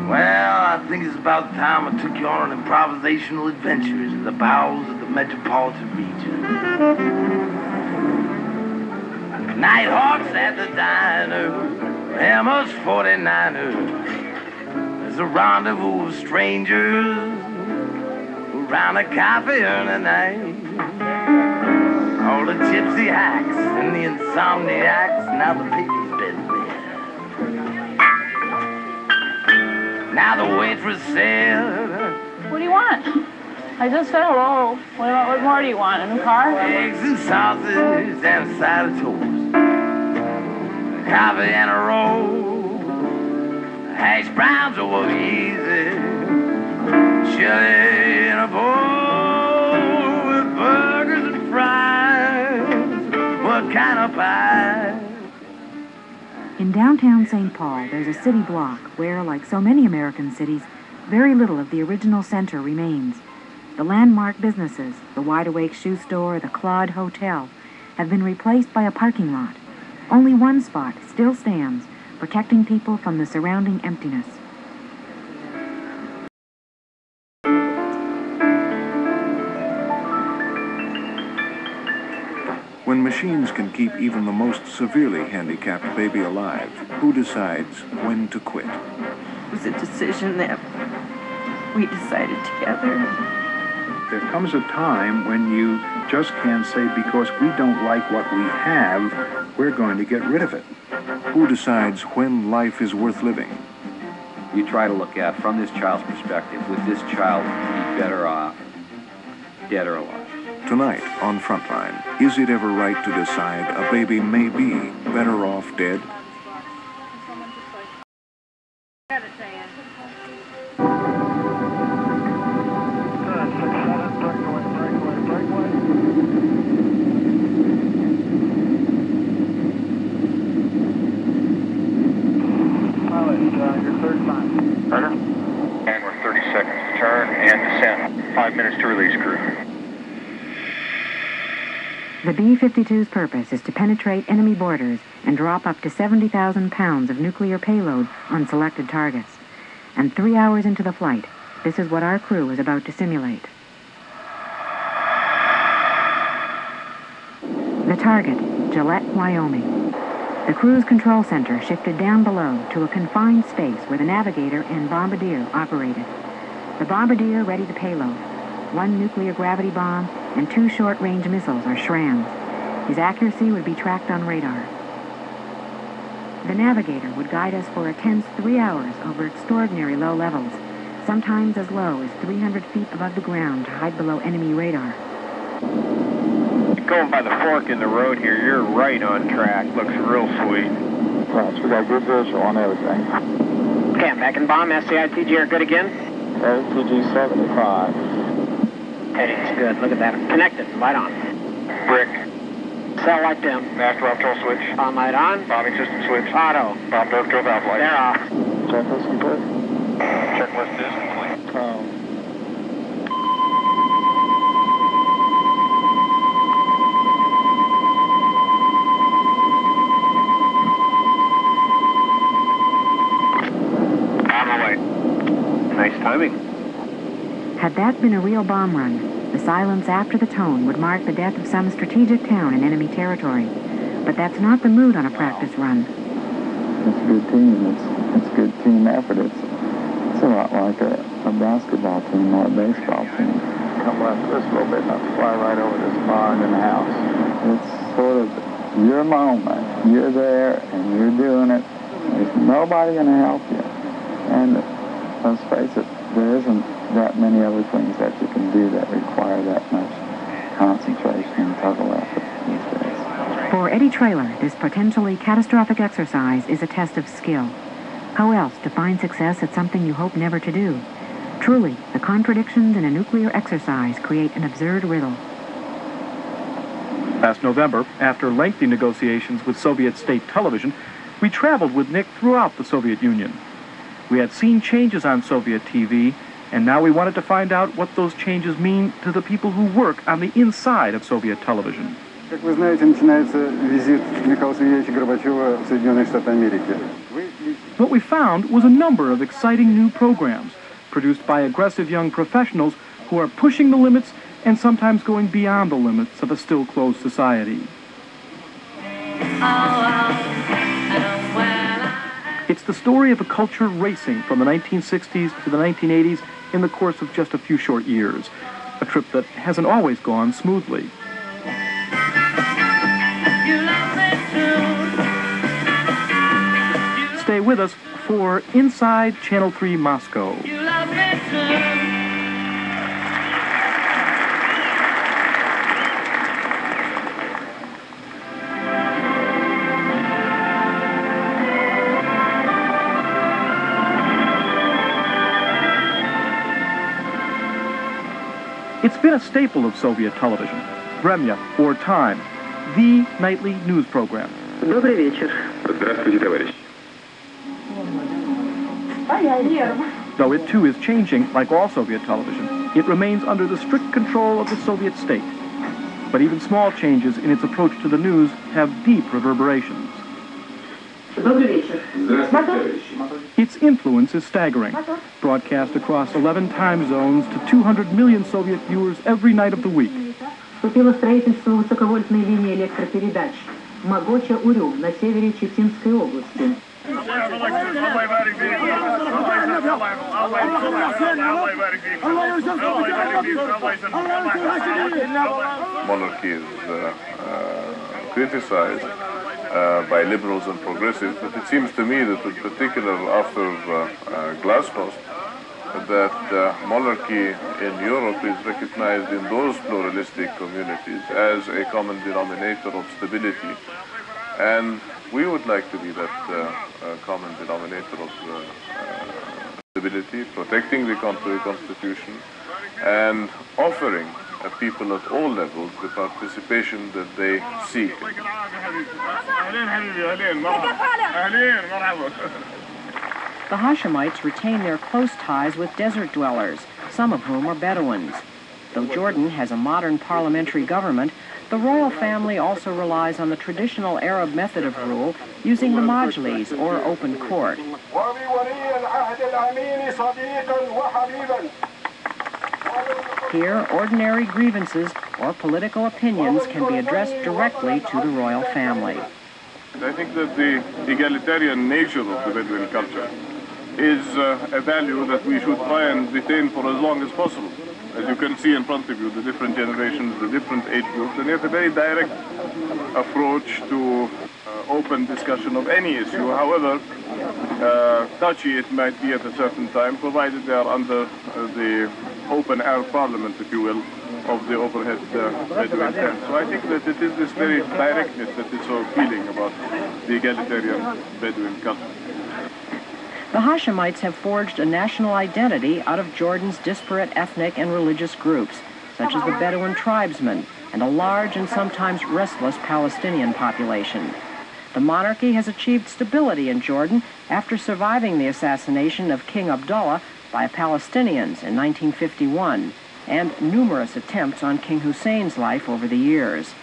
Well, I think it's about time I took you on an improvisational adventure into the bowels of the metropolitan region. Nighthawks at the diner, Hammers 49ers. There's a rendezvous of strangers around a coffee urn at night. All the gypsy hacks and the insomniacs, now the paper's been read. Now the waitress said, "What do you want?" I just said hello. What more do you want? A new car? Eggs and sausage and a side of toast. Coffee and a roll. Hash browns over easy. Chili in a bowl with burgers and fries. What kind of pie? In downtown St. Paul, there's a city block where, like so many American cities, very little of the original center remains. The landmark businesses, the Wide Awake Shoe Store, the Claude Hotel, have been replaced by a parking lot. Only one spot still stands, protecting people from the surrounding emptiness. When machines can keep even the most severely handicapped baby alive, who decides when to quit? It was a decision that we decided together. There comes a time when you just can't say, because we don't like what we have, we're going to get rid of it. Who decides when life is worth living? You try to look at, from this child's perspective, would this child be better off dead or alive? Tonight on Frontline, is it ever right to decide a baby may be better off dead? And we're 30 seconds to turn and descend. 5 minutes to release, crew. The B-52's purpose is to penetrate enemy borders and drop up to 70,000 pounds of nuclear payload on selected targets. And 3 hours into the flight, this is what our crew is about to simulate. The target, Gillette, Wyoming. The crew's control center shifted down below to a confined space where the Navigator and Bombardier operated. The Bombardier ready the payload. 1 nuclear gravity bomb and 2 short-range missiles or SRAMs. His accuracy would be tracked on radar. The Navigator would guide us for a tense 3 hours over extraordinary low levels, sometimes as low as 300 feet above the ground to hide below enemy radar. Going by the fork in the road here, you're right on track. Looks real sweet. Right, so we got good visual on everything. Okay, I'm back in bomb. SCITG are good again? STG 75. Heading's good. Look at that. Connected. Light on. Brick. Cell light dim. Master optional switch. Bomb light on. Bombing system switch. Auto. Bomb door control valve light. They're off. Checklist complete? Checklist is complete. Nice timing. Had that been a real bomb run, the silence after the tone would mark the death of some strategic town in enemy territory. But that's not the mood on a practice run. It's a good team. It's good team effort. It's a lot like a basketball team or a baseball team. Come left this a little bit and I'll fly right over this barn in the house. It's sort of your moment. You're there and you're doing it. There's nobody going to help you. And let's face it, there isn't that many other things that you can do that require that much concentration and total effort these days. For Eddie Traylor, this potentially catastrophic exercise is a test of skill. How else to find success at something you hope never to do? Truly, the contradictions in a nuclear exercise create an absurd riddle. Last November, after lengthy negotiations with Soviet state television, we traveled with Nick throughout the Soviet Union. We had seen changes on Soviet TV, and now we wanted to find out what those changes mean to the people who work on the inside of Soviet television. Как вы знаете, начинается визит Михаила Сергеевича Горбачева в Соединенные Штаты Америки. What we found was a number of exciting new programs produced by aggressive young professionals who are pushing the limits and sometimes going beyond the limits of a still closed society. It's the story of a culture racing from the 1960s to the 1980s in the course of just a few short years, a trip that hasn't always gone smoothly. Stay with us for Inside Channel 3 Moscow. It's been a staple of Soviet television, Vremya, or Time, the nightly news program. Добрый вечер. Здравствуйте, товарищ. Though it too is changing, like all Soviet television, it remains under the strict control of the Soviet state. But even small changes in its approach to the news have deep reverberations. Its influence is staggering. Broadcast across 11 time zones to 200 million Soviet viewers every night of the week. Вступило строительство высоковольтной линии электропередач Могоча-Урюм на севере Читинской области. Monarchy is criticized by liberals and progressives, but it seems to me that in particular after Glasnost, that monarchy in Europe is recognized in those pluralistic communities as a common denominator of stability. And we would like to be that common denominator of stability, protecting the Constitution, and offering people at all levels the participation that they seek. The Hashemites retain their close ties with desert dwellers, some of whom are Bedouins. Though Jordan has a modern parliamentary government, the royal family also relies on the traditional Arab method of rule, using the majlis, or open court. Here, ordinary grievances or political opinions can be addressed directly to the royal family. I think that the egalitarian nature of the Bedouin culture is a value that we should try and retain for as long as possible. As you can see in front of you, the different generations, the different age groups, and yet a very direct approach to open discussion of any issue, however touchy it might be at a certain time, provided they are under the open air parliament, if you will, of the overhead Bedouin tent. So I think that it is this very directness that is so appealing about the egalitarian Bedouin culture. The Hashemites have forged a national identity out of Jordan's disparate ethnic and religious groups, such as the Bedouin tribesmen and a large and sometimes restless Palestinian population. The monarchy has achieved stability in Jordan after surviving the assassination of King Abdullah by Palestinians in 1951 and numerous attempts on King Hussein's life over the years.